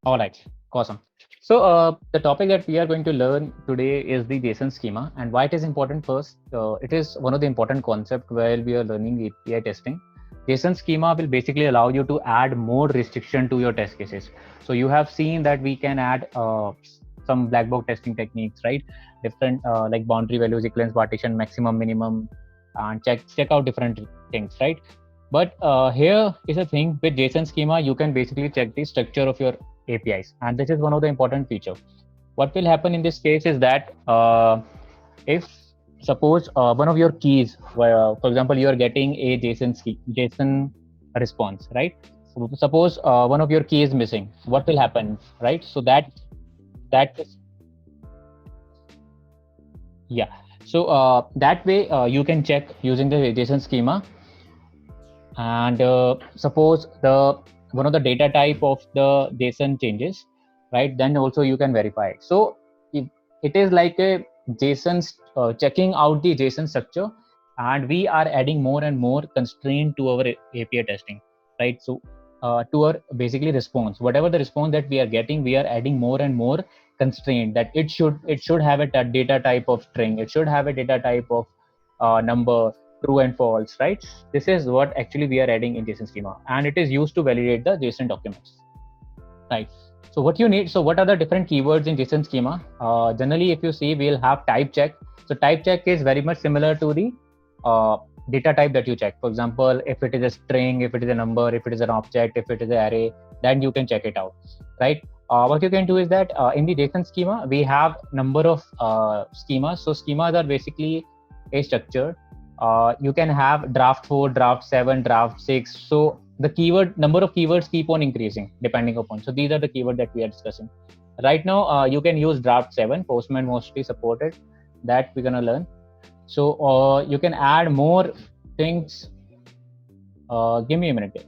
All right, awesome. So the topic that we are going to learn today is the JSON schema, and why it is important. First, it is one of the important concept while we are learning API testing. JSON schema will basically allow you to add more restriction to your test cases. So you have seen that we can add some black box testing techniques, right? Different like boundary values, equivalence partition, maximum, minimum, and check out different things, right? But here is a thing with JSON schema, you can basically check the structure of your APIs, and this is one of the important feature. What will happen in this case is that if suppose one of your keys, for example, you are getting a JSON response, right? So suppose one of your key is missing. What will happen, right? So that is, yeah. So that way you can check using the JSON schema, and suppose the one of the data type of the JSON changes, right? Then also you can verify it. So if it is like a JSON checking out the JSON structure, and we are adding more and more constraint to our API testing, right? So to our basically response, whatever the response that we are getting, we are adding more and more constraint that it should have a data type of string, it should have a data type of number, true and false, right? This is what actually we are adding in JSON schema, and it is used to validate the JSON documents, right? So what you need, so what are the different keywords in JSON schema? Generally, if you see, we'll have type check. So type check is very much similar to the uh, data type that you check. For example, if it is a string, if it is a number, if it is an object, if it is an array, then you can check it out, right? What you can do is that in the JSON schema, we have number of schemas. So schemas are basically a structure. You can have draft 4, draft 7, draft 6. So the keyword number of keywords keep on increasing depending upon. So these are the keyword that we are discussing right now. You can use draft 7. Postman mostly supported, that we're gonna learn. So you can add more things. Give me a minute.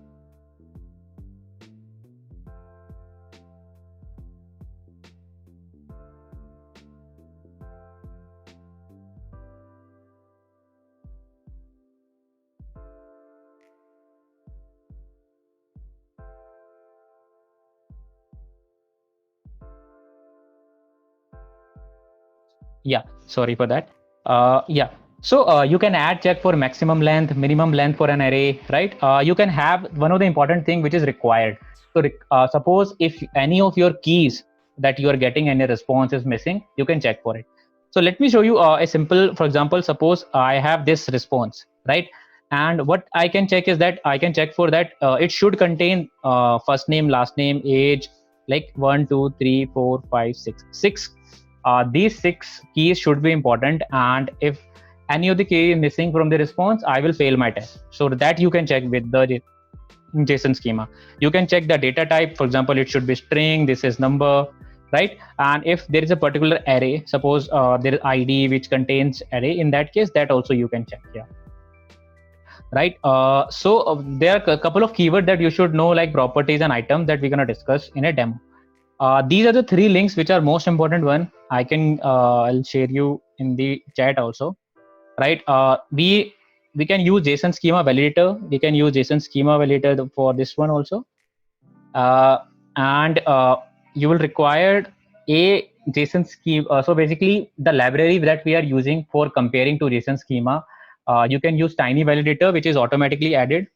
Yeah, sorry for that. Yeah. So you can add check for maximum length, minimum length for an array, right? You can have one of the important thing which is required. So suppose if any of your keys that you are getting any response is missing, you can check for it. So let me show you a simple, for example, suppose I have this response, right? And what I can check is that I can check for that it should contain first name, last name, age, like 1, 2, 3, 4, 5, 6 these 6 keys should be important, and if any of the key is missing from the response, I will fail my test. So that you can check with the JSON schema. You can check the data type. For example, it should be string, this is number, right? And if there is a particular array, suppose there is ID which contains array, in that case, that also you can check here, right? So there are a couple of keywords that you should know, like properties and items, that we're going to discuss in a demo. These are the 3 links which are most important one. I can I'll share you in the chat also, right? We can use JSON schema validator. We can use JSON schema validator for this one also, uh, and you will require a JSON schema. So basically, the library that we are using for comparing to JSON schema, you can use Tiny Validator, which is automatically added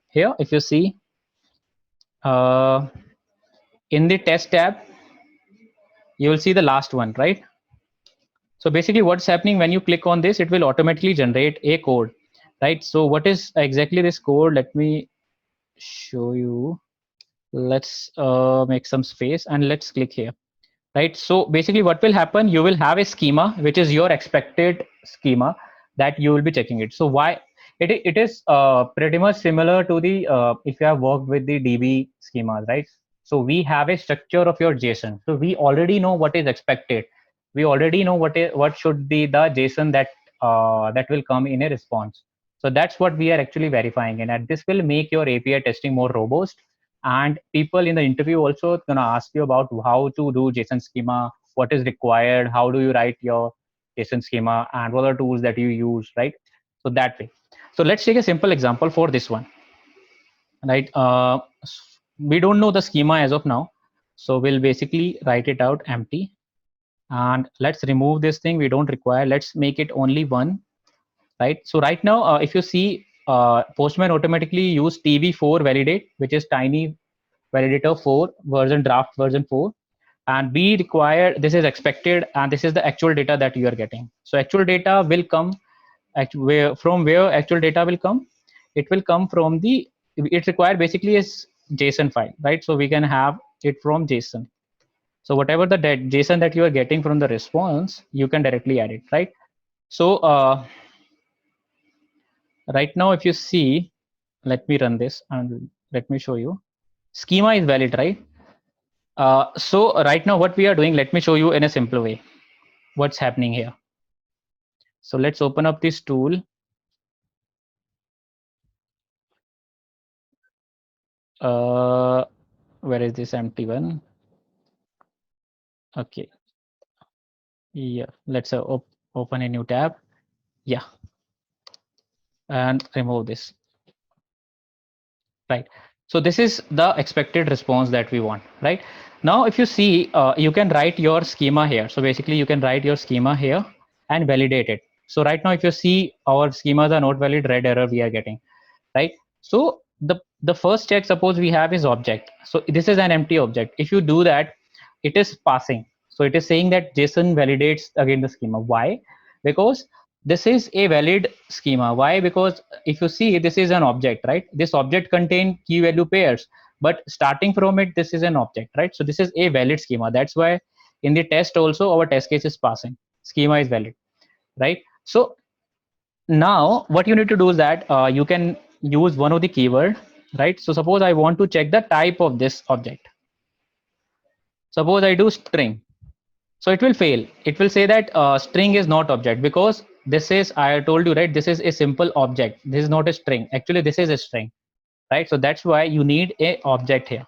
here. If you see uh, in the test tab, you will see the last one, right? So basically what's happening when you click on this, it will automatically generate a code, right? So what is exactly this code? Let me show you. Let's make some space and let's click here, right? So basically what will happen, you will have a schema, which is your expected schema that you will be checking it. So why it is pretty much similar to the if you have worked with the DB schemas, right? So we have a structure of your JSON. So we already know what is expected. We already know what should be the JSON that will come in a response. So that's what we are actually verifying, and this will make your API testing more robust. And people in the interview also gonna ask you about how to do JSON schema, what is required, how do you write your JSON schema, and what are the tools that you use, right? So that way. So let's take a simple example for this one, right? We don't know the schema as of now. So we'll basically write it out empty, and let's remove this thing we don't require. Let's make it only one, right? So right now, if you see, Postman automatically use tv4 validate, which is tiny validator 4 version, draft version 4, and we require, this is expected, and this is the actual data that you are getting. So actual data will come, from where actual data will come, it will come from the, it required basically is JSON file, right? So we can have it from JSON. So whatever the JSON that you are getting from the response, you can directly add it, right? So right now, if you see, let me run this and let me show you. Schema is valid, right? So right now, what we are doing, let me show you in a simple way what's happening here. So let's open up this tool. Where is this empty one? Okay. Yeah, let's open a new tab. Yeah, and remove this. Right. So this is the expected response that we want, right? Now, if you see, you can write your schema here. So basically, you can write your schema here and validate it. So right now, if you see, our schemas are not valid, red error we are getting, right? So the first check, suppose we have is object. So this is an empty object. If you do that, it is passing. So it is saying that JSON validates again the schema. Why? Because this is a valid schema. Why? Because if you see, this is an object, right? This object contain key value pairs, but starting from it, this is an object, right? So this is a valid schema. That's why in the test also our test case is passing. Schema is valid, right? So now what you need to do is that you can use one of the keyword, right? So suppose I want to check the type of this object. Suppose I do string. So it will fail. It will say that string is not object, because this is, I told you, right, this is a simple object. This is not a string. Actually, this is a string, right? So that's why you need a object here,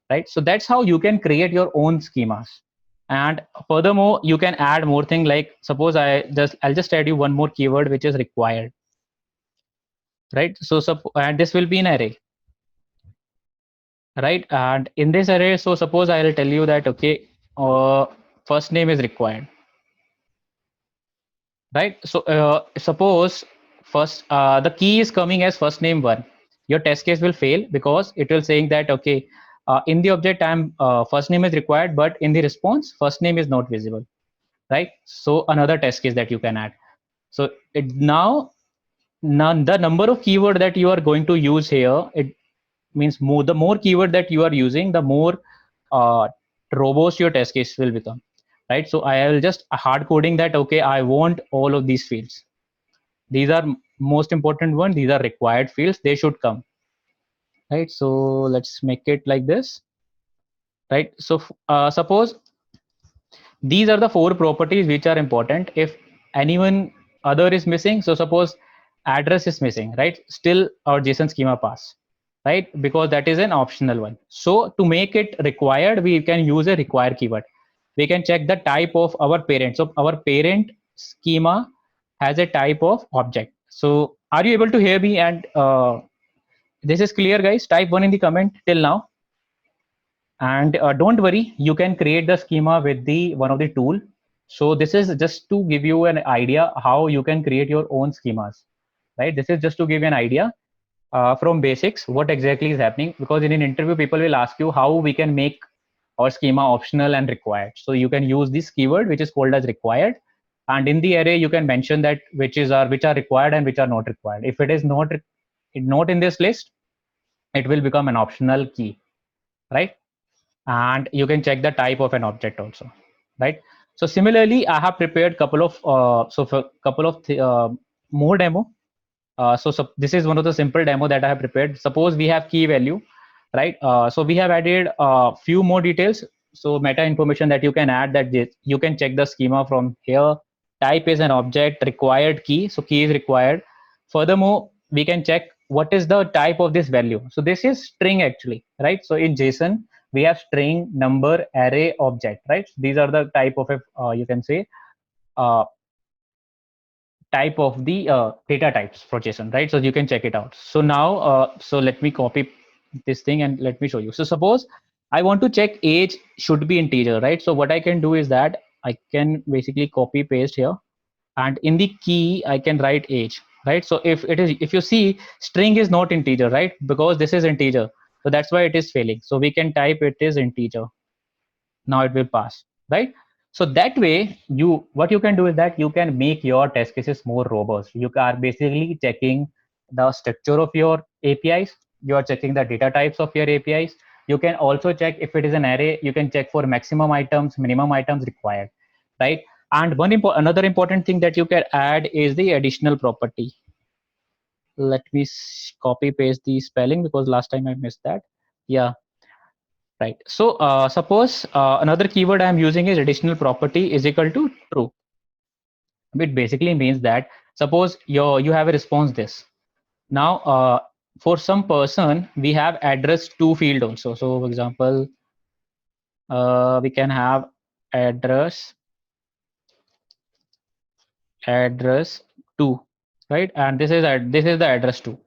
right? So that's how you can create your own schemas. And furthermore, you can add more thing, like suppose I'll just add you one more keyword, which is required, right? So and this will be an array, right? And in this array, so suppose I'll tell you that, okay, first name is required, right? So suppose first, the key is coming as first name 1. Your test case will fail because it will saying that, okay, in the object I'm first name is required, but in the response first name is not visible, right? So another test case that you can add. So now the number of keyword that you are going to use here, it means the more keyword that you are using, the more uh, robust your test case will become, right? So I will just hard coding that, okay, I want all of these fields. These are most important one. These are required fields. They should come, right? So let's make it like this, right? So suppose these are the 4 properties which are important. If anyone other is missing, so suppose address is missing, right? Still our JSON schema pass, right? Because that is an optional one. So to make it required, we can use a require keyword. We can check the type of our parent. So our parent schema has a type of object. So are you able to hear me? And this is clear, guys? Type 1 in the comment till now. And don't worry, you can create the schema with the one of the tool. So this is just to give you an idea how you can create your own schemas, right? This is just to give you an idea from basics what exactly is happening, because in an interview people will ask you how we can make our schema optional and required. So you can use this keyword which is called as required, and in the array you can mention that which are required and which are not required. If it is not in this list, it will become an optional key, right? And you can check the type of an object also, right? So similarly, I have prepared couple of more demo. So this is one of the simple demo that I have prepared. Suppose we have key value, right? So we have added a few more details. So meta information that you can add, that you can check the schema from here. Type is an object, required key, so key is required. Furthermore, we can check what is the type of this value. So this is string actually, right? So in JSON we have string, number, array, object, right? These are the type of you can say uh, type of the data types for JSON, right? So you can check it out. So now, so let me copy this thing and let me show you. So suppose I want to check age should be integer, right? So what I can do is that I can basically copy paste here, and in the key I can write age, right? So if you see string is not integer, right? Because this is integer, so that's why it is failing. So we can type it is integer. Now it will pass, right? So that way, what you can do is that you can make your test cases more robust. You are basically checking the structure of your APIs. You are checking the data types of your APIs. You can also check if it is an array. You can check for maximum items, minimum items required, right? And another important thing that you can add is the additional property. Let me copy paste the spelling because last time I missed that. Yeah, right. So suppose another keyword I'm using is additional property is equal to true. It basically means that suppose you have a response this. Now for some person we have address to field also. So for example, we can have address address to, right? And this is the address to,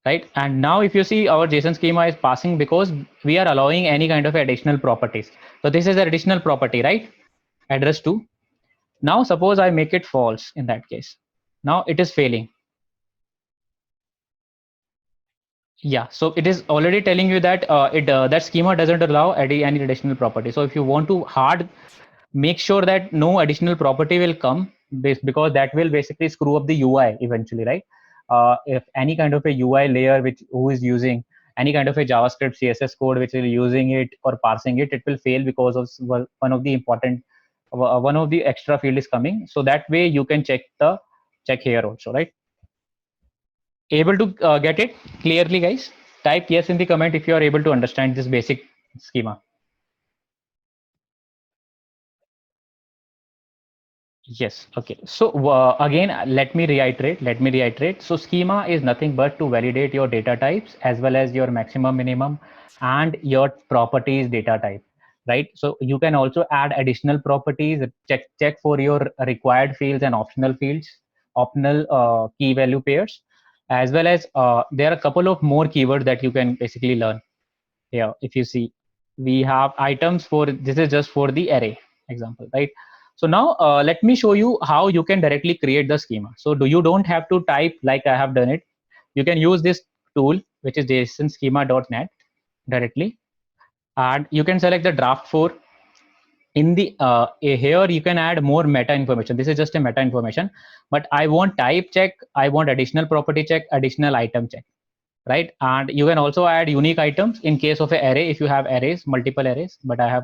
right? And now if you see our JSON schema is passing because we are allowing any kind of additional properties. So this is an additional property, right? Address to. Now suppose I make it false in that case. Now it is failing. Yeah, so it is already telling you that that schema doesn't allow any additional property. So if you want to hard make sure that no additional property will come because that will basically screw up the UI eventually, right? If any kind of a UI layer which who is using any kind of a JavaScript CSS code which is using it or parsing it, it will fail because of one of the important one of the extra field is coming. So that way you can check here also, right? Able to get it clearly, guys? Type yes in the comment if you are able to understand this basic schema. Yes. Okay. So again, let me reiterate. So schema is nothing but to validate your data types as well as your maximum, minimum, and your properties data type, right? So you can also add additional properties, check for your required fields and optional fields, optional key value pairs, as well as there are a couple of more keywords that you can basically learn here. If you see, we have items for this is just for the array example, right? So now let me show you how you can directly create the schema. So you don't have to type like I have done it. You can use this tool which is jsonschema.net directly, and you can select the draft for. In the here you can add more meta information. This is just a meta information, but I want type check, I want additional property check, additional item check, right? And you can also add unique items in case of an array if you have arrays, multiple arrays, but I have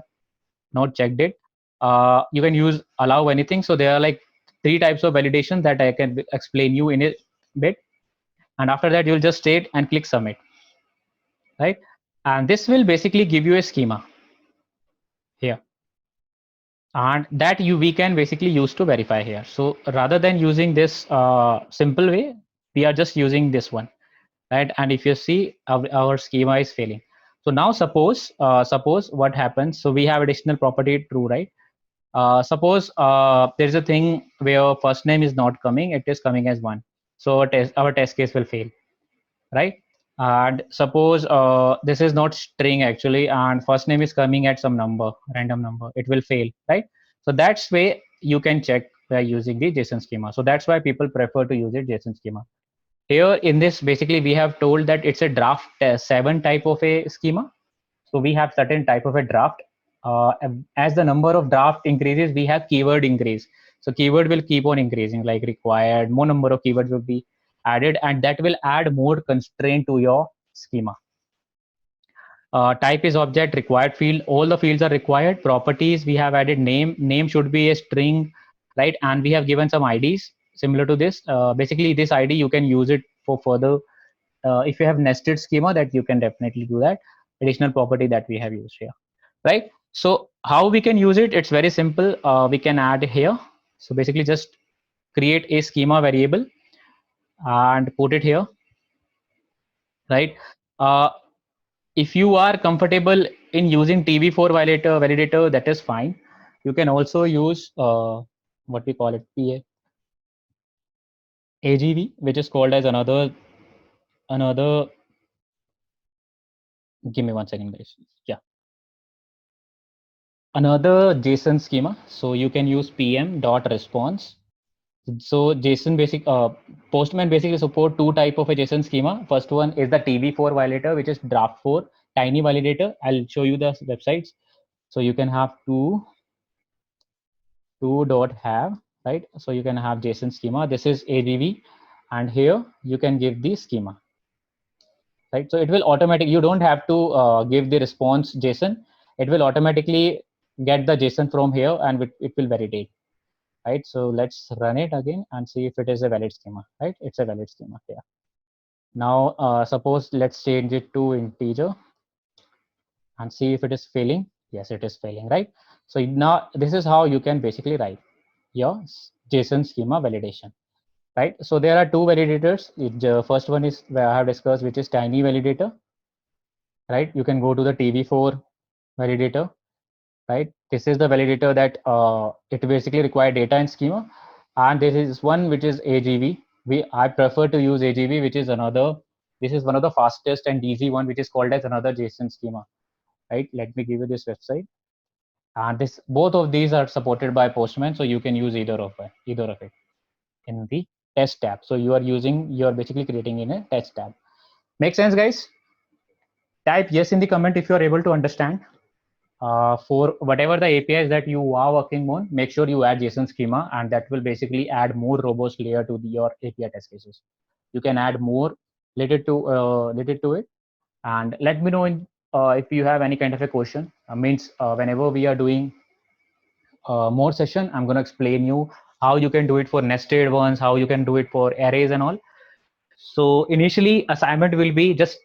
not checked it. You can use allow anything. So there are like three types of validation that I can explain you in a bit. And after that, you'll just state and click submit, right? And this will basically give you a schema here. And that we can basically use to verify here. So rather than using this simple way, we are just using this one, right? And if you see our schema is failing. So now suppose what happens. So we have additional property true, right? Suppose there's a thing where first name is not coming, it is coming as one. So our test case will fail, right? And suppose this is not string actually, and first name is coming at some number, random number, it will fail, right? So that's way you can check by using the JSON schema. So that's why people prefer to use it JSON schema. Here in this, basically we have told that it's a draft 7 type of a schema. So we have certain type of a draft. As the number of draft increases, we have keyword increase. So keyword will keep on increasing, like required, more number of keywords will be added, and that will add more constraint to your schema. Type is object, required field, all the fields are required. Properties, we have added name should be a string, right? And we have given some IDs similar to this. Basically, this ID you can use it for further. If you have nested schema, that you can definitely do that. Additional property that we have used here, right? So how we can use it? It's very simple. We can add here. So basically, just create a schema variable and put it here, right? Uh, if you are comfortable in using TV4 validator, that is fine. You can also use what we call it, AGV, which is called as another. Give me 1 second, guys. Yeah. another JSON schema. So you can use pm dot response. So JSON Postman basically support two type of a JSON schema. First one is the TB4 validator, which is draft 4 tiny validator. I'll show you the websites. So you can have two dot have, right? So you can have JSON schema. This is ABV, and here you can give the schema, right? So it will automatically, you don't have to give the response JSON. It will automatically get the JSON from here, and it will validate, right? So let's run it again and see if it is a valid schema, right? It's a valid schema here. Now, suppose let's change it to integer and see if it is failing. Yes, it is failing, right? So now this is how you can basically write your JSON schema validation, right? So there are two validators. The first one is where I have discussed, which is tiny validator, right? You can go to the TV4 validator, right? This is the validator that it basically require data and schema. And there is one which is AGV. I prefer to use AGV, which is another. This is one of the fastest and easy one, which is called as another JSON schema, right? Let me give you this website. And this both of these are supported by Postman, so you can use either of it in the test tab. So you're basically creating in a test tab. Make sense, guys? Type yes in the comment if you are able to understand. For whatever the APIs that you are working on, make sure you add JSON schema, and that will basically add more robust layer to your API test cases. You can add more related to it, and let me know if you have any kind of a question. Whenever we are doing more session, I'm going to explain you how you can do it for nested ones, how you can do it for arrays and all. So initially assignment will be just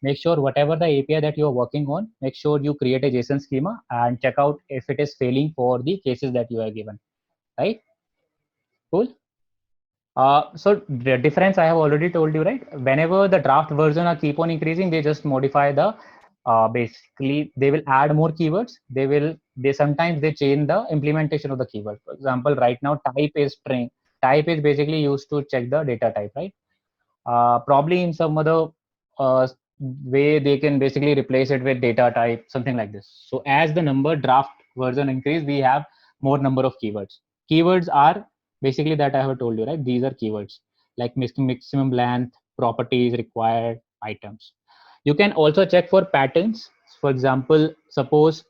make sure whatever the API that you're working on, make sure you create a JSON schema and check out if it is failing for the cases that you are given, right? Cool. So the difference I have already told you, right? Whenever the draft version are keep on increasing, they just modify the basically they will add more keywords. They sometimes they change the implementation of the keyword. For example, right now type is string. Type is basically used to check the data type, right? Probably in some other way they can basically replace it with data type, something like this. So as the number draft version increase, we have more number of keywords. Keywords are basically that I have told you, right? These are keywords like maximum length, properties, required, items. You can also check for patterns. For example, suppose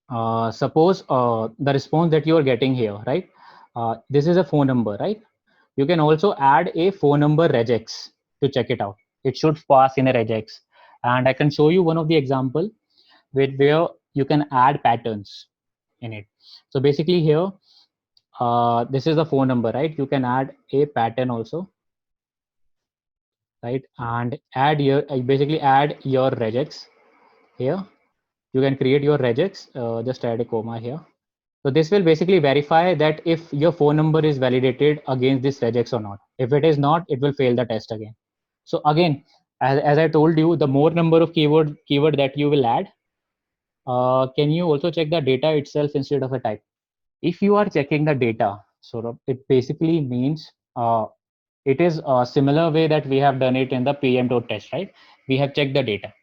the response that you are getting here, right? This is a phone number, right? You can also add a phone number regex to check it out. It should pass in a regex. And I can show you one of the example where you can add patterns in it. So basically here, this is the phone number, right? You can add a pattern also, right? And basically add your regex here. You can create your regex, just add a comma here. So this will basically verify that if your phone number is validated against this regex or not. If it is not, it will fail the test again. So again, as I told you, the more number of keyword that you will add, can you also check the data itself instead of a type? If you are checking the data, so it basically means it is a similar way that we have done it in the pm.test, right? We have checked the data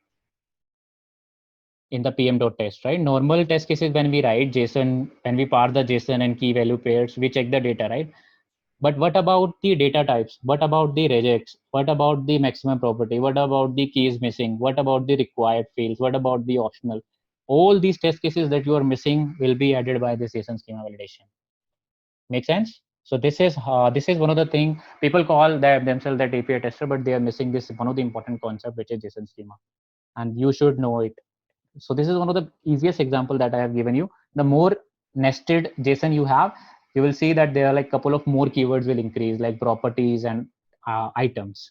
in the pm.test, right? Normal test cases when we write JSON, when we parse the JSON and key value pairs, we check the data, right? But what about the data types? What about the regex? What about the maximum property? What about the keys missing? What about the required fields? What about the optional? All these test cases that you are missing will be added by this JSON schema validation. Make sense? So this is one of the thing people call themselves that API tester, but they are missing this one of the important concept, which is JSON schema, and you should know it. So this is one of the easiest example that I have given you. The more nested JSON you have, you will see that there are like couple of more keywords will increase, like properties and items,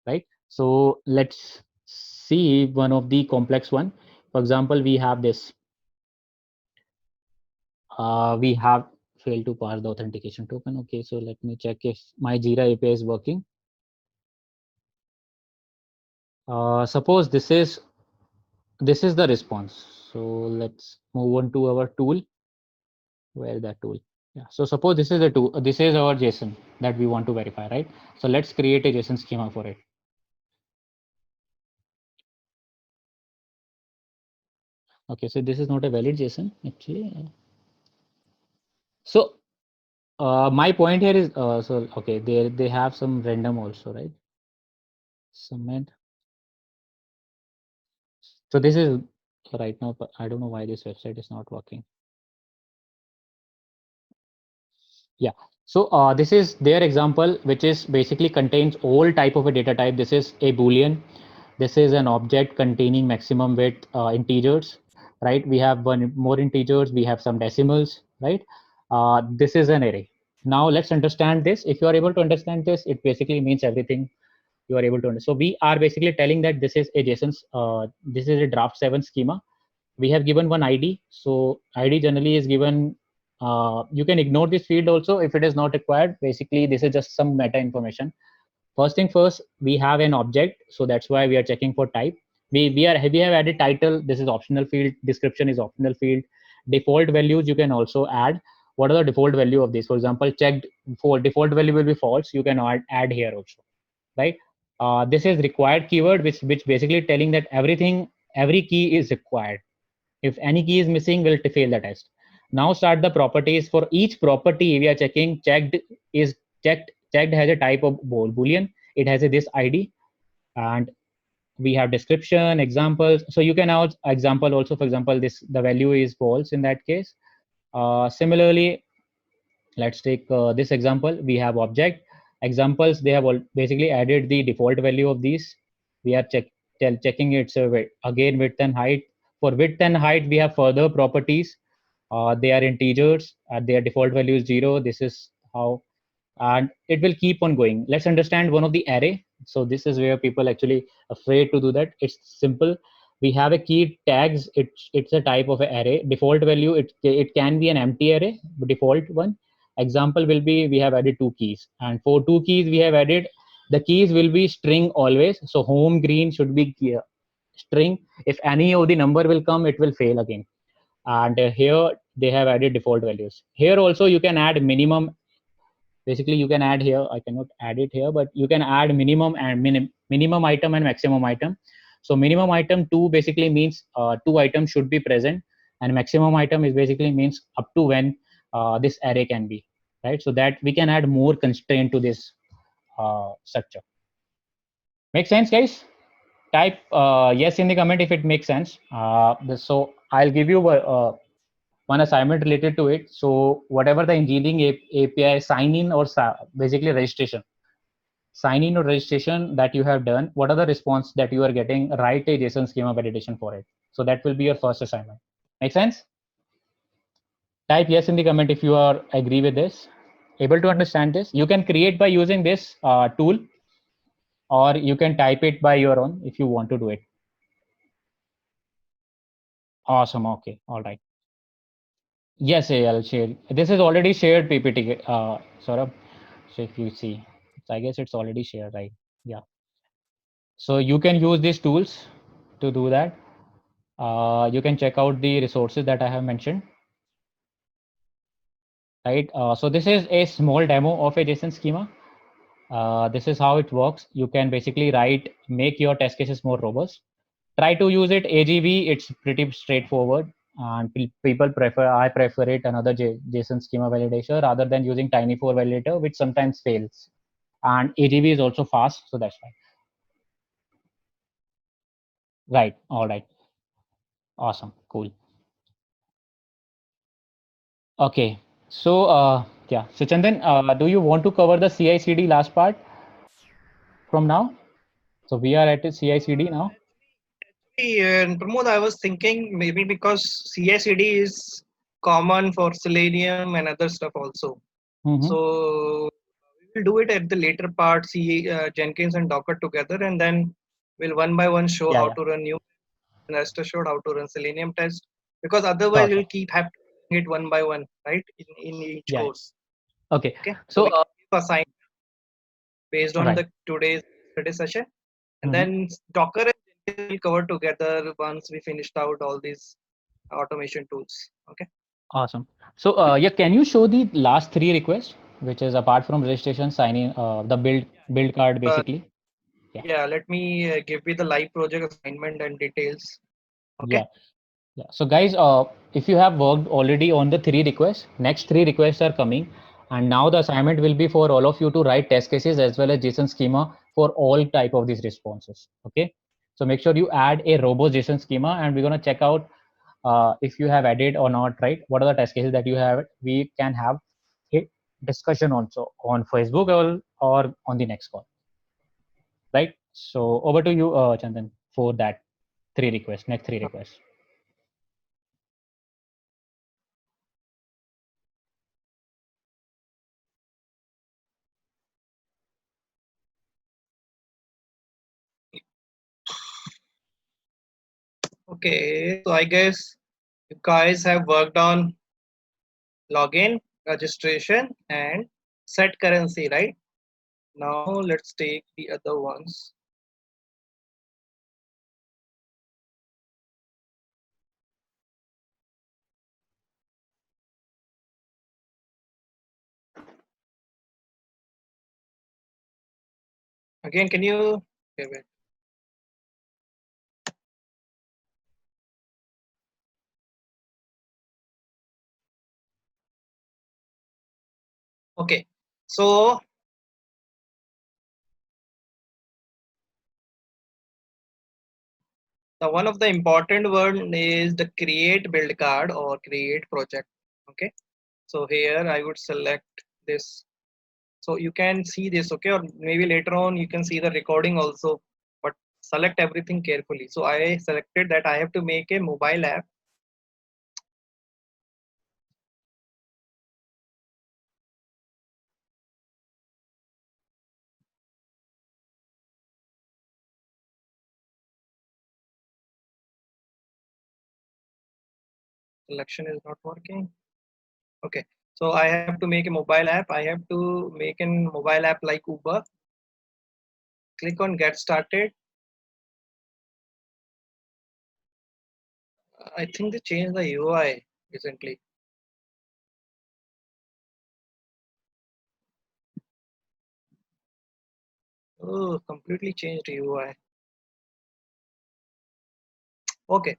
right? So let's see one of the complex one. For example, we have this. We have failed to parse the authentication token. Okay, so let me check if my Jira API is working. Suppose this is the response. So let's move on to our tool. Where that tool? Yeah. So suppose this is the tool. This is our JSON that we want to verify, right? So let's create a JSON schema for it. Okay, so this is not a valid JSON actually. So my point here is so okay, they have some random also, right? Submit. So this is right now, but I don't know why this website is not working. Yeah. So this is their example, which is basically contains all type of a data type. This is a Boolean. This is an object containing maximum width integers, right? We have one more integers. We have some decimals, right? This is an array. Now let's understand this. If you are able to understand this, it basically means everything you are able to understand. So we are basically telling that this is a JSON. This is a draft 7 schema. We have given one ID. So ID generally is given. You can ignore this field also if it is not required. Basically, this is just some meta information. First thing first, we have an object, so that's why we are checking for type. We have added title. This is optional field. Description is optional field. Default values you can also add. What are the default value of this? For example, checked for default value will be false. You can add here also, right? This is required keyword, which basically telling that every key is required. If any key is missing, we'll fail the test. Now start the properties. For each property we are checking. Checked has a type of boolean. It has this ID, and we have description, examples. So you can have example also. For example, this the value is false in that case. Similarly, let's take this example. We have object examples. They have basically added the default value of these. We are checking its again width and height. For width and height, we have further properties. They are integers. Their default value is 0. This is how, and it will keep on going. Let's understand one of the array. So this is where people actually afraid to do that. It's simple. We have a key tags. It's a type of an array. Default value, it can be an empty array, default one. Example will be we have added two keys, and for two keys we have added the keys will be string always. So home green should be string. If any of the number will come, it will fail again. And here they have added default values. Here also you can add minimum. Basically you can add here, I cannot add it here, but you can add minimum and minimum item and maximum item. So minimum item 2 basically means 2 items should be present, and maximum item is basically means up to when this array can be, right? So that we can add more constraint to this structure. Make sense, guys? Type yes in the comment if it makes sense. So I'll give you one assignment related to it. So whatever the engineering API sign in or basically registration, sign in or registration that you have done, what are the response that you are getting? Write a JSON schema validation for it. So that will be your first assignment. Make sense? Type yes in the comment if you are agree with this, able to understand this. You can create by using this tool, or you can type it by your own if you want to do it. Awesome. Okay. All right. Yes, I'll share. This is already shared PPT, Saurabh. So if you see, so I guess it's already shared, right? Yeah. So you can use these tools to do that. You can check out the resources that I have mentioned, right? So this is a small demo of a JSON schema. This is how it works. You can basically make your test cases more robust. Try to use it AGV. It's pretty straightforward, and I prefer it another JSON schema validator rather than using Tiny4 validator, which sometimes fails. And AGV is also fast, so that's why. Right. All right. Awesome. Cool. Okay. So, yeah. So, Chandan, do you want to cover the CI/CD last part from now? So we are at CI/CD now. And Pramod, I was thinking maybe because CI/CD is common for Selenium and other stuff also. Mm-hmm. So we'll do it at the later part, see Jenkins and Docker together, and then we'll one by one show Yeah, how yeah. to run new and rest assured how to run Selenium test. Because otherwise Sure, we'll sure. keep having it one by one, right? In each Yeah, yeah. course. Okay. Okay. So So, we keep assign based on right. the today's session. And Mm-hmm. then Docker and Jenkins will cover together once we finished out all these automation tools. Okay. Awesome. So, yeah, can you show the last three requests, which is apart from registration, signing, the build card, Uh, basically? Yeah, yeah, let me give you the live project assignment and details. Okay. yeah, Yeah. So guys, if you have worked already on the 3 requests, next 3 requests are coming, and now the assignment will be for all of you to write test cases as well as JSON schema for all type of these responses. Okay. So make sure you add a robust JSON schema, and we're gonna check out if you have added or not. Right? What are the test cases that you have? We can have a discussion also on Facebook or on the next call. Right? So over to you, Chandan, for that 3 requests, next 3 requests. Okay, so I guess you guys have worked on login, registration, and set currency, right? Now let's take the other ones. Again, can you? Okay, wait. Okay, so the one of the important word is the create build card or create project. Okay, so here I would select this. So you can see this, okay, or maybe later on you can see the recording also, but select everything carefully. So I selected that I have to make a mobile app. Selection is not working. Okay, so I have to make a mobile app. I have to make a mobile app like Uber. Click on get started. I think they changed the UI recently. Oh, completely changed UI. Okay,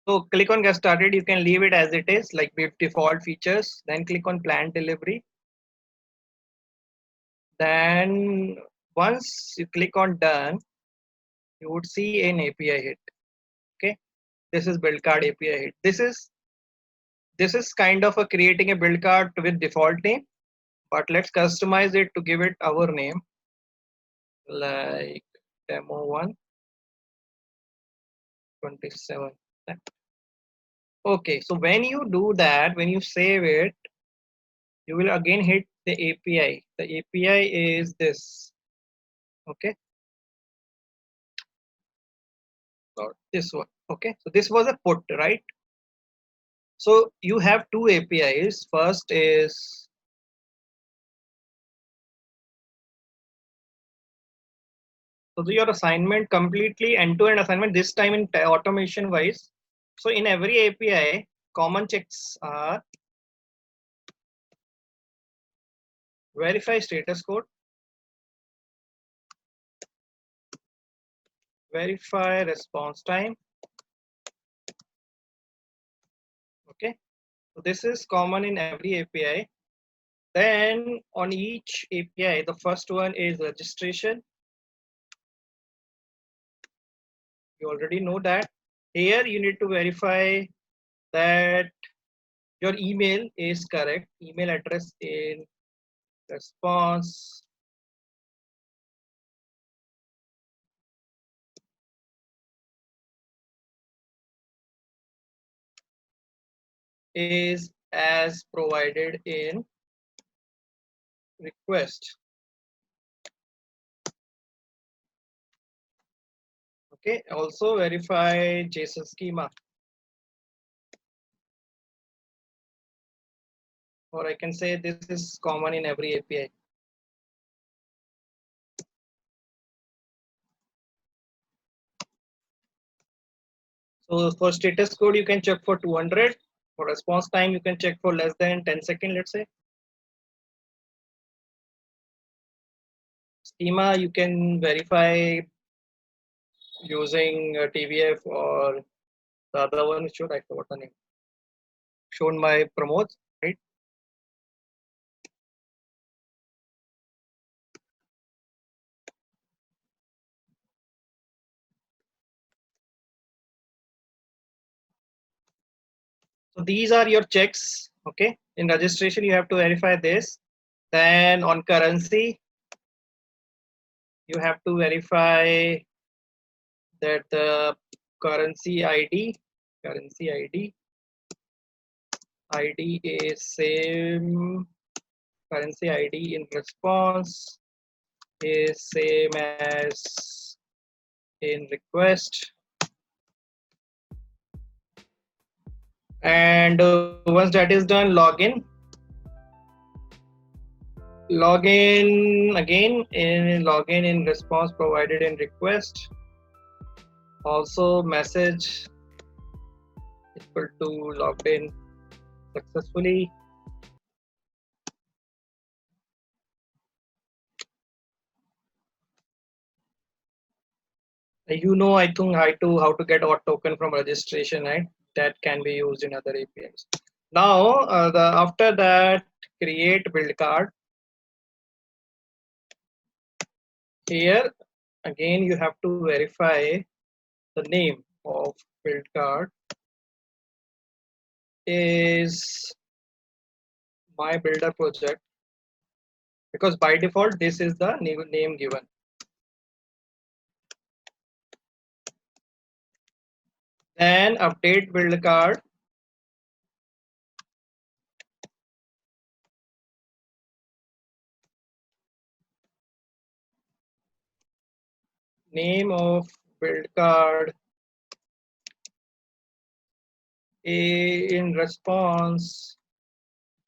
so click on get started. You can leave it as it is, like with default features. Then click on plan delivery. Then once you click on done, you would see an API hit. Okay, this is build card API hit. This is kind of a creating a build card with default name, but let's customize it to give it our name, like demo 127. Okay, so when you do that, when you save it, you will again hit the API. The API is this. Okay, so this one. Okay, so this was a put, right? So you have two APIs. First is, so your assignment completely end-to-end assignment, this time in automation wise. So in every API, common checks are verify status code, verify response time. Okay, so this is common in every API. Then on each API, the first one is registration. You already know that. Here you need to verify that your email is correct. Email address in response is as provided in request. Okay, also verify JSON schema, or I can say this is common in every API. So for status code, you can check for 200. For response time, you can check for less than 10 seconds, let's say. Schema, you can verify using TVF or The other one showed, I forgot the name. Shown by Pramod, right? So these are your checks. Okay. In registration, you have to verify this. Then on currency, you have to verify that the currency ID is same. Currency ID in response is same as in request. And once that is done, login again in login in response provided in request. Also message equal to logged in successfully. You know, I think how to get auth token from registration, right? That can be used in other APIs. Now, after that, create build card. Here, again, you have to verify the name of build card is my builder project, because by default this is the name given. Then update build card. Name of build card in response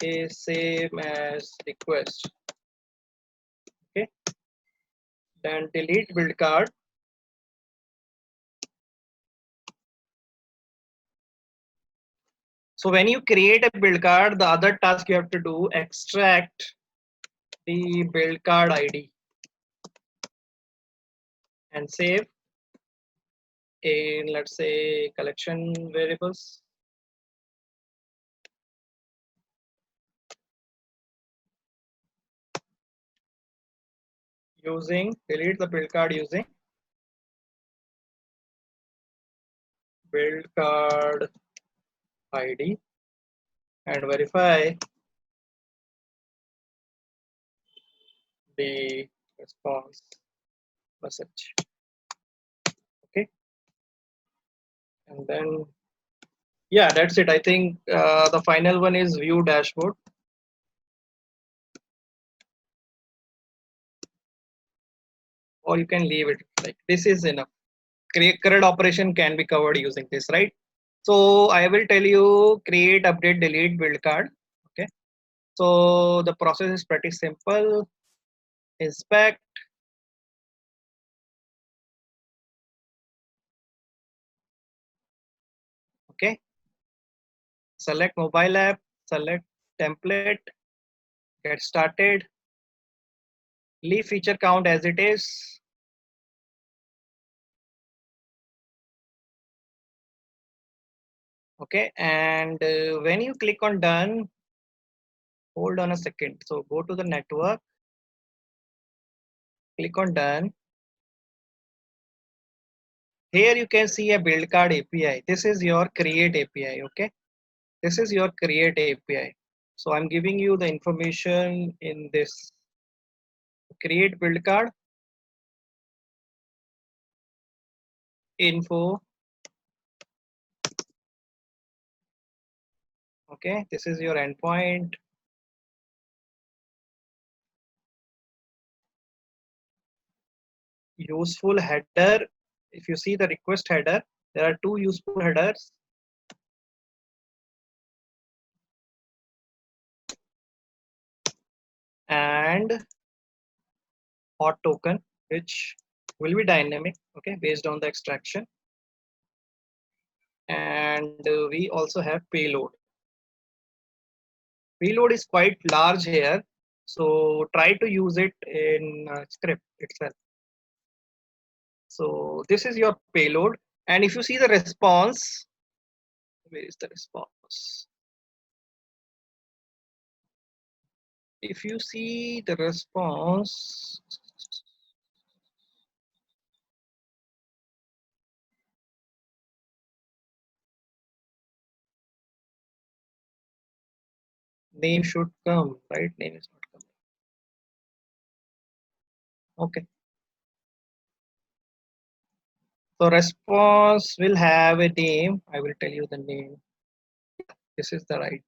is same as request. Okay. Then delete build card. So when you create a build card, the other task you have to do, extract the build card ID and save in, let's say, collection variables. Using, delete the build card using build card ID and verify the response message. Okay. And then, yeah, that's it. I think the final one is view dashboard. Or you can leave it like this is enough. CRUD operation can be covered using this, right? So I will tell you create, update, delete build card. Okay. So the process is pretty simple. Inspect. Okay. Select mobile app, select template, get started. Leave feature count as it is. Okay. And when you click on done, hold on a second. So go to the network, click on done. Here you can see a build card API. This is your create API. Okay. This is your create API. So I'm giving you the information in this create build card info. Okay. This is your endpoint. Useful header. If you see the request header, there are two useful headers. And auth token, which will be dynamic, okay, based on the extraction. And we also have payload. Payload is quite large here, so try to use it in script itself. So this is your payload, and if you see the response, Where is the response? If you see the response, name should come, right? Name is not coming. Okay. So response will have a name. I will tell you the name. This is the right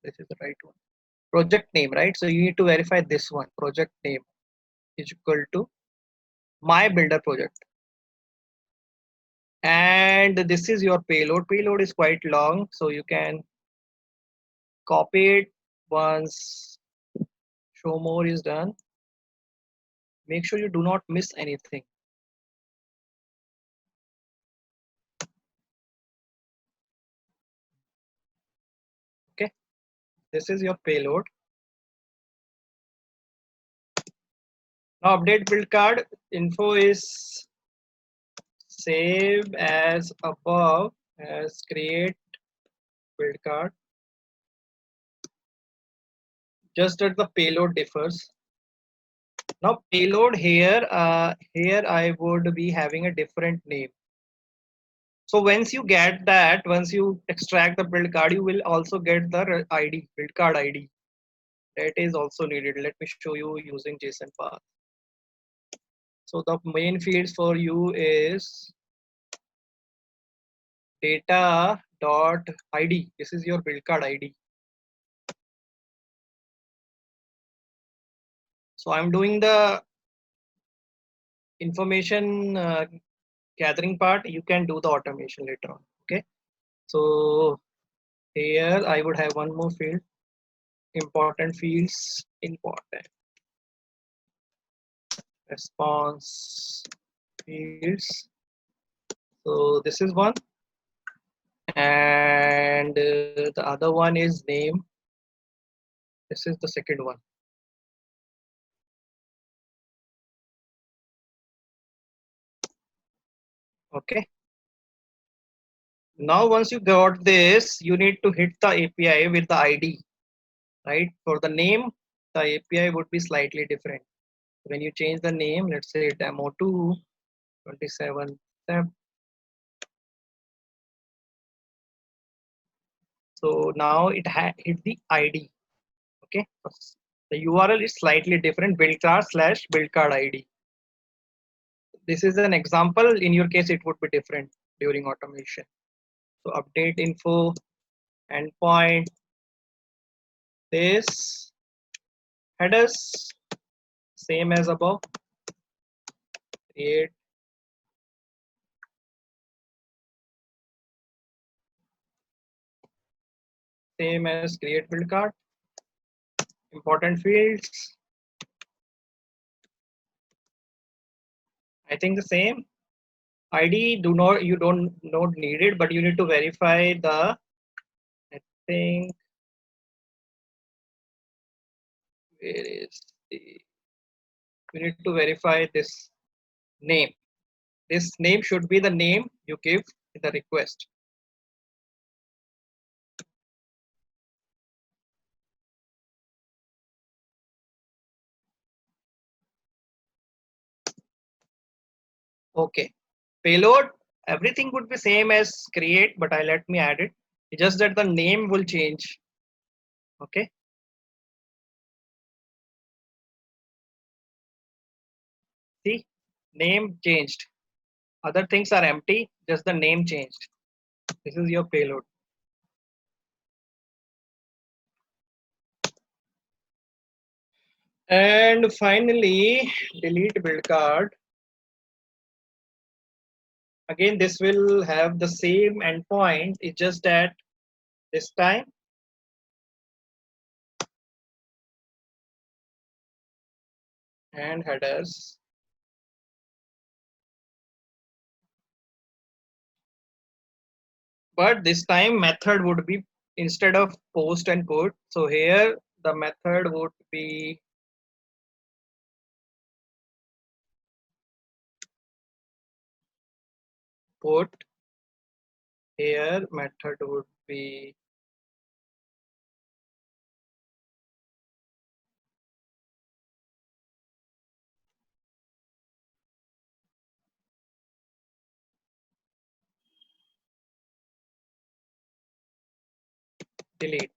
one. Project name, right? So you need to verify this one. Project name is equal to my builder project. And this is your payload. Payload is quite long, so you can copy it once show more is done. Make sure you do not miss anything. Okay, this is your payload. Now update build card info is save as above as create build card. Just that the payload differs. Now payload here, here I would be having a different name. So once you get that, once you extract the build card, you will also get the ID, build card ID. That is also needed. Let me show you using JSON path. So the main fields for you is data dot ID. This is your build card ID. So I'm doing the information gathering part. You can do the automation later on. Okay. So here I would have one more field, important fields, important response fields. So this is one, and the other one is name. This is the second one. Okay. Now once you got this, you need to hit the API with the ID, right? For the name, the API would be slightly different. When you change the name, let's say demo2 27 step. So now it hit the ID. Okay, the URL is slightly different, build card slash build card ID. This is an example. In your case, it would be different during automation. So update info endpoint, this headers same as above, create same as create build card, important fields. I think the same. ID you don't need it, but you need to verify the, I think, where is the, you need to verify this name. This name should be the name you give in the request. Okay, payload, everything would be same as create, but I let me add it. It's just that the name will change. Okay. See, name changed. Other things are empty, just the name changed. This is your payload. And finally, delete build card. Again, this will have the same endpoint. It's just that this time and headers. But this time method would be instead of post and put. So here the method would be put here method would be delete.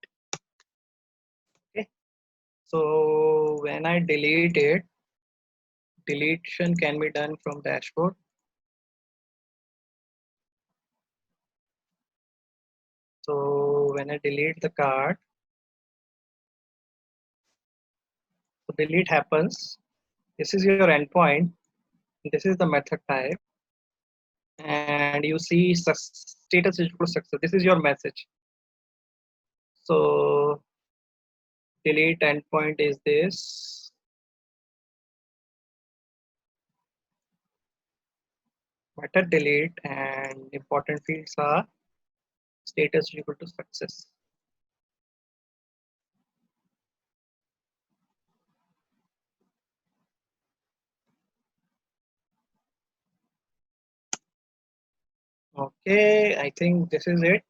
Okay, so when I delete it, deletion can be done from dashboard. So when I delete the card, so delete happens. This is your endpoint. This is the method type, and you see status is equal to success. This is your message. So delete endpoint is this. Method delete, and important fields are status is equal to success. Okay, I think this is it.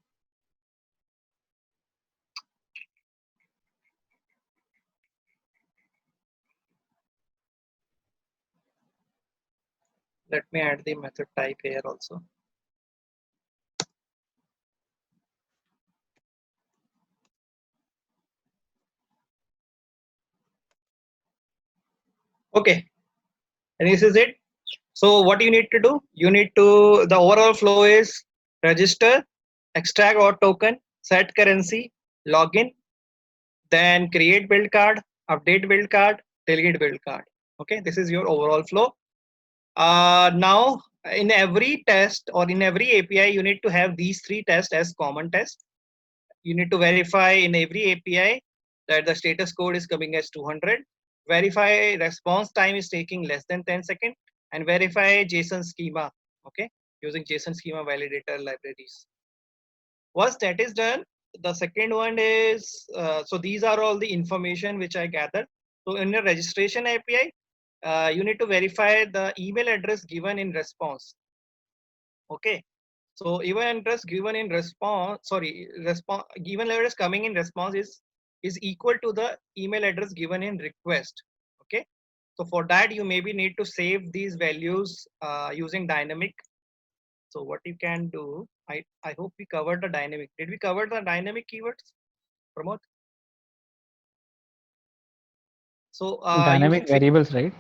Let me add the method type here also. Okay, and this is it. So what you need to do, the overall flow is register, extract or token, set currency, login, then create build card, update build card, delete build card. Okay, this is your overall flow. Now in every test or in every API, you need to have these three tests as common tests. You need to verify in every API that the status code is coming as 200, verify response time is taking less than 10 seconds, and verify JSON schema, okay, using JSON schema validator libraries. Once that is done, the second one is, so these are all the information which I gathered. So in your registration API, you need to verify the email address given in response, okay. So email address given in response, given address coming in response is equal to the email address given in request. Okay. So for that you maybe need to save these values using dynamic. So what you can do, I hope we covered the dynamic. Did we cover the dynamic keywords, Pramod? So Dynamic using variables, right?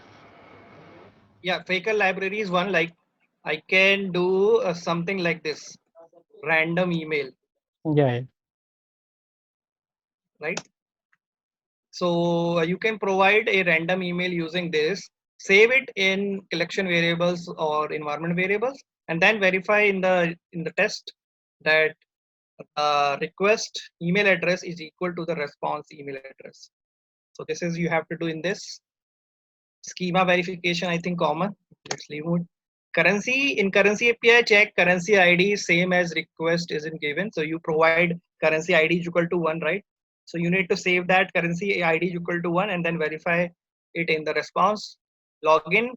yeah, Faker library is one. Like I can do something like this, random email, Yeah, yeah. right? So you can provide a random email using this, save it in collection variables or environment variables, and then verify in the test that request email address is equal to the response email address. So this is you have to do in this schema verification. I think common. Let's leave it. Currency in currency API check currency ID same as request isn't given. So you provide currency ID is equal to 1, right? So you need to save that currency ID is equal to 1 and then verify it in the response. Login,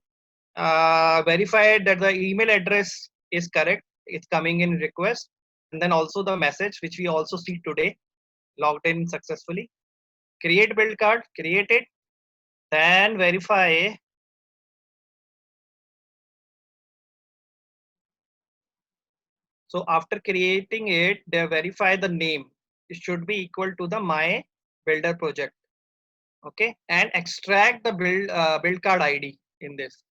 verify that the email address is correct. It's coming in request. And then also the message, which we also see today, logged in successfully. Create build card, create it, then verify. So after creating it, they verify the name. It should be equal to the my builder project. Okay, and extract the build card ID in this.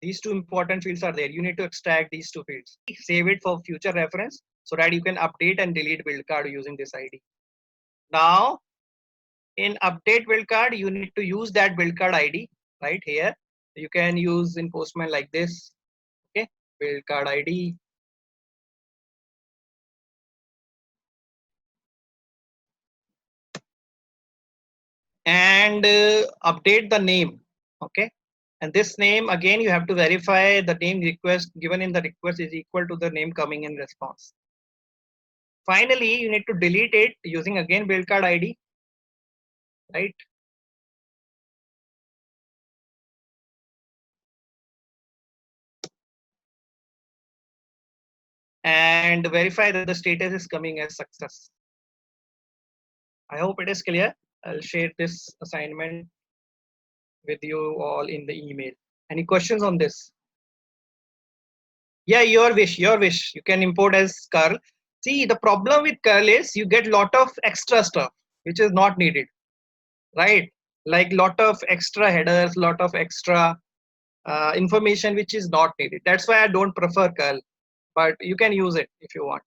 These two important fields are there. You need to extract these two fields. Save it for future reference so that you can update and delete build card using this ID. Now in update build card, you need to use that build card ID right here. You can use in Postman like this. Okay, build card ID. And update the name. Okay, and this name again you have to verify the name request given in the request is equal to the name coming in response. Finally you need to delete it using again build card ID, right? and verify that the status is coming as success. I hope it is clear. I'll share this assignment with you all in the email. Any questions on this? Yeah, your wish, your wish. You can import as curl. See, the problem with curl is you get lot of extra stuff which is not needed, right? Like lot of extra headers, lot of extra information which is not needed. That's why I don't prefer curl, but you can use it if you want.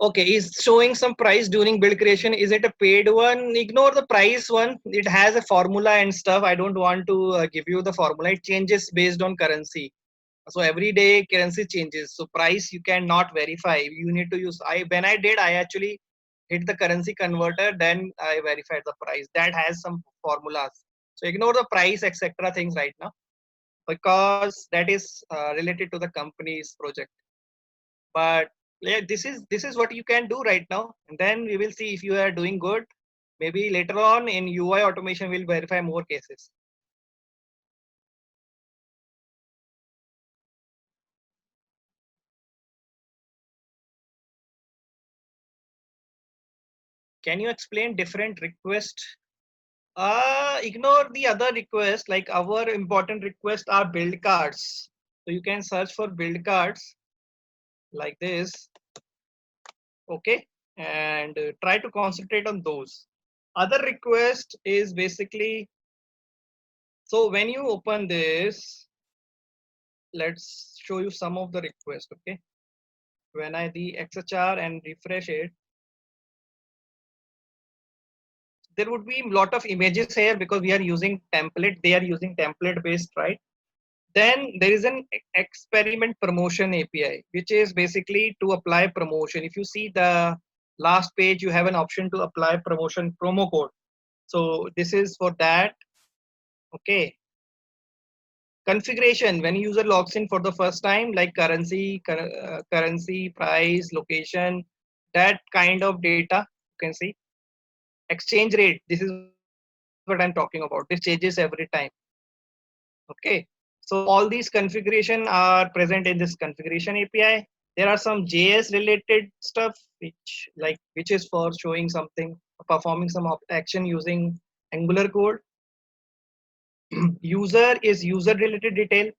Okay, is showing some price during build creation, is it a paid one? Ignore the price one. It has a formula and stuff. I don't want to give you the formula. It changes based on currency. So every day currency changes. So price you cannot verify. You need to use, when I did, I actually hit the currency converter, then I verified the price. That has some formulas. So ignore the price, etc. things right now, because that is related to the company's project. But yeah, this is what you can do right now, and then we will see if you are doing good. Maybe later on in UI automation we'll verify more cases. Can you explain different request? Ignore the other requests. Like our important requests are build cards. So you can search for build cards like this, okay, and try to concentrate on those. Other request is basically, so when you open this, let's show you some of the requests, okay. When I the XHR and refresh it, there would be a lot of images here because we are using template. They are using template based, right? Then there is an experiment promotion API, which is basically to apply promotion. If you see the last page, you have an option to apply promotion promo code. So this is for that. Okay. Configuration, when user logs in for the first time, like currency, price, location, that kind of data you can see. Exchange rate, this is what I'm talking about. This changes every time. Okay. So all these configuration are present in this configuration API. There are some JS related stuff which is for showing something, performing some action using Angular code. User is user related detail,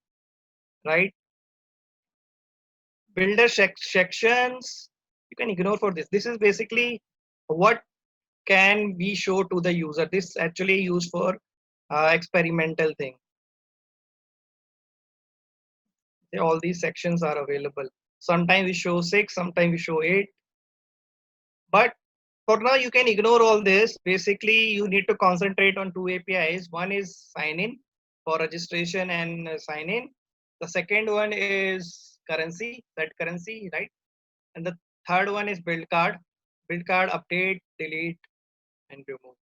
right? Builder sections, you can ignore for this. This is basically what can we show to the user. This actually used for experimental thing. All these sections are available. Sometimes we show 6, sometimes we show 8. But for now, you can ignore all this. Basically, you need to concentrate on two APIs. One is sign in for registration and sign in. The second one is currency, that currency, right? And the third one is build card. Build card, update, delete, and remove.